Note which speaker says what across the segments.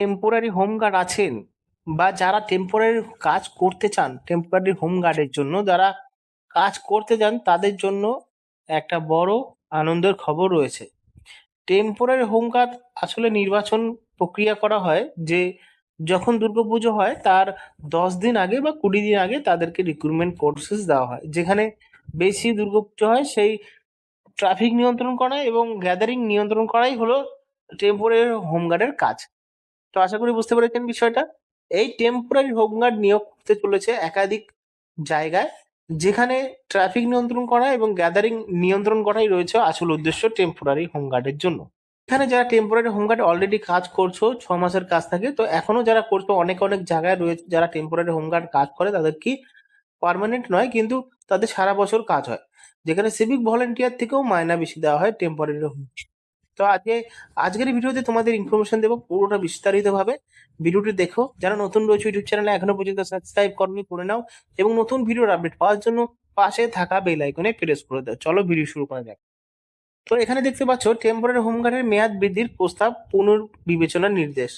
Speaker 1: Temporary home guard আছেন বা যারা টেম্পোরারি কাজ করতে চান, টেম্পোরারি হোমগার্ডের জন্য যারা কাজ করতে চান তাদের জন্য একটা বড় আনন্দের খবর রয়েছে। টেম্পোরারি হোমগার্ড আসলে নির্বাচন প্রক্রিয়া করা হয় যে যখন দুর্গাপুজো হয় তার 10 দিন আগে বা 20 দিন আগে তাদেরকে রিক্রুটমেন্ট কোর্সেস দেওয়া হয়, যেখানে বেশি দুর্গাপুজো হয় সেই ট্রাফিক নিয়ন্ত্রণ করা এবং গ্যাদারিং নিয়ন্ত্রণ করাই হলো টেম্পোরারি হোমগার্ডের কাজ। তো আশা করি বুঝতে পেরেছেন বিষয়টা। এই টেম্পোরারি হোমগার্ড নিয়োগ করতে চলেছে একাধিক জায়গায়, যেখানে ট্রাফিক নিয়ন্ত্রণ করা এবং গ্যাদারিং নিয়ন্ত্রণ করাই রয়েছে আসল উদ্দেশ্য টেম্পোরারি হোমগার্ডের জন্য। এখানে যারা টেম্পোরারি হোমগার্ড অলরেডি কাজ করছো 6 মাসের কাজ থাকে, তো এখনো যারা করছো অনেক অনেক জায়গায় রয়েছে যারা টেম্পোরারি হোমগার্ড কাজ করে তাদের কি পার্মানেন্ট নয়, কিন্তু তাদের সারা বছর কাজ হয়, যেখানে সিভিক ভলেন্টিয়ার থেকেও মায়না বেশি দেওয়া হয় টেম্পোরারি। তো আজকের এই ভিডিওতে তোমাদের ইনফরমেশন দেবো পুরোটা বিস্তারিত ভাবে। ভিডিওটি দেখো, যারা নতুন রয়েছে ইউটিউব চ্যানেলে এখনো পর্যন্ত সাবস্ক্রাইব করনি করে নাও এবং নতুন ভিডিওর আপডেট পাওয়ার জন্য পাশে থাকা বেল আইকনে প্রেস করে দাও। চলো ভিডিও শুরু করা যাক। তো এখানে দেখতে পাচ্ছ টেম্পোরারি হোমগার্ডের মেয়াদ বৃদ্ধির প্রস্তাব পুনর্বিবেচনার নির্দেশ,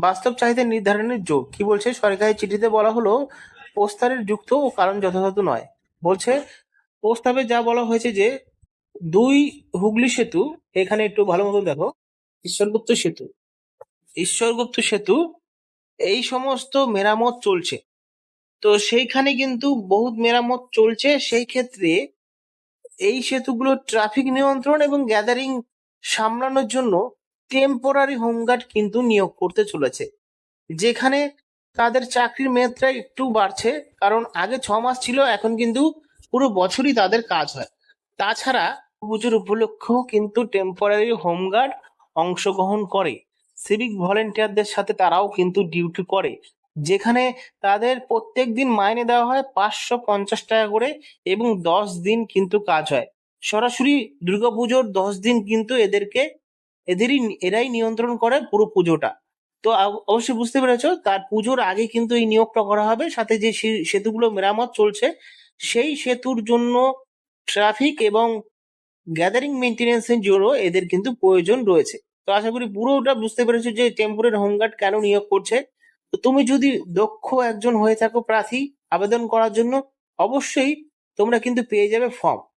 Speaker 1: বাস্তব চাহিদা নির্ধারণের জোর। কি বলছে সরকারি চিঠিতে বলা হলো প্রস্তাবের যুক্ত ও কারণ যথাযথ নয়। বলছে প্রস্তাবে যা বলা হয়েছে যে 2 হুগলি সেতু, এখানে একটু ভালো মতো দেখো, ঈশ্বরগুপ্ত সেতু, ঈশ্বরগুপ্ত সেতু এই সমস্ত মেরামত চলছে। তো সেইখানে কিন্তু বহুত মেরামত চলছে, সেই ক্ষেত্রে এই সেতুগুলো ট্রাফিক নিয়ন্ত্রণ এবং গ্যাদারিং সামলানোর জন্য টেম্পোরারি হোমগার্ড কিন্তু নিয়োগ করতে চলেছে, যেখানে তাদের চাকরির মেয়াদটা একটু বাড়ছে, কারণ আগে 6 মাস ছিল, এখন কিন্তু পুরো বছরই তাদের কাজ হয়। তাছাড়া পুজোর উপলক্ষেও কিন্তু টেম্পোরারি হোমগার্ড অংশগ্রহণ করে, সিভিক ভলেন্টিয়ারদের সাথে তারাও কিন্তু ডিউটি করে, যেখানে তাদের প্রত্যেক দিন মাইনে দেওয়া হয় 550 টাকা করে এবং 10 দিন কিন্তু কাজ হয়। সরাসরি দুর্গাপুজোর 10 দিন কিন্তু এরাই নিয়ন্ত্রণ করে পুরো পুজোটা। তো অবশ্যই বুঝতে পেরেছো, তার পুজোর আগে কিন্তু এই নিয়োগটা করা হবে। সাথে যে সেতুগুলো মেরামত চলছে সেই সেতুর জন্য ট্রাফিক এবং গ্যাদারিং মেনটেন্যান্সের জন্য এদের কিন্তু প্রয়োজন রয়েছে। তো আশা করি পুরোটা বুঝতে পেরেছো যে টেম্পোরারি হোমগার্ড কেন নিয়োগ করছে। তো তুমি যদি দক্ষ একজন হয়ে থাকো প্রার্থী আবেদন করার জন্য, অবশ্যই তোমরা কিন্তু পেয়ে যাবে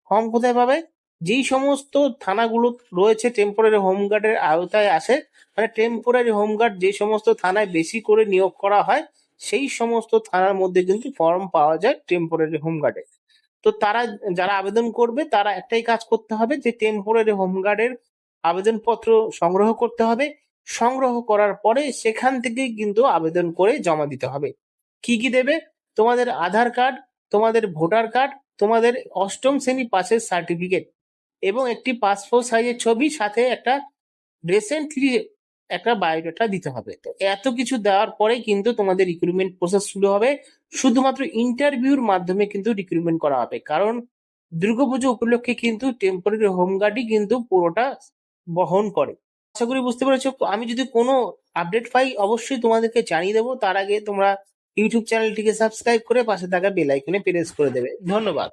Speaker 1: ফর্ম কোথায় পাবে? যেই সমস্ত থানাগুলো রয়েছে টেম্পোরারি হোমগার্ডের আওতায় আসে, মানে টেম্পোরারি হোমগার্ড যে সমস্ত থানায় বেশি করে নিয়োগ করা হয় সেই সমস্ত থানার মধ্যে কিন্তু ফর্ম পাওয়া যায় টেম্পোরারি হোমগার্ডে। তো তারা যারা আবেদন করবে তারা একটাই কাজ করতে হবে যে টেম্পোরারি হোমগার্ডের আবেদনপত্র সংগ্রহ করতে হবে। সংগ্রহ করার পরে সেখান থেকেই কিন্তু আবেদন করে জমা দিতে হবে। কি কি দেবে? তোমাদের আধার কার্ড, তোমাদের ভোটার কার্ড, তোমাদের অষ্টম শ্রেণী পাসের সার্টিফিকেট এবং একটি পাসপোর্ট সাইজের ছবি, সাথে একটা রিসেন্টলি একটা বায়োডাটা দিতে হবে। তো এত কিছু দেওয়ার পরে কিন্তু তোমাদের রিক্রুটমেন্ট প্রসেস শুরু হবে। শুধুমাত্র ইন্টারভিউর মাধ্যমে কিন্তু রিক্রুটমেন্ট করা হবে, কারণ দুর্গাপুজো উপলক্ষে কিন্তু টেম্পোরারি হোমগার্ডই কিন্তু পুরোটা বহন করে। আশা করি বুঝতে পেরেছো। আমি যদি কোনো আপডেট পাই অবশ্যই তোমাদেরকে জানিয়ে দেবো। তার আগে তোমরা ইউটিউব চ্যানেলটিকে সাবস্ক্রাইব করে পাশে থাকা বেল আইকনে প্রেস করে দেবে। ধন্যবাদ।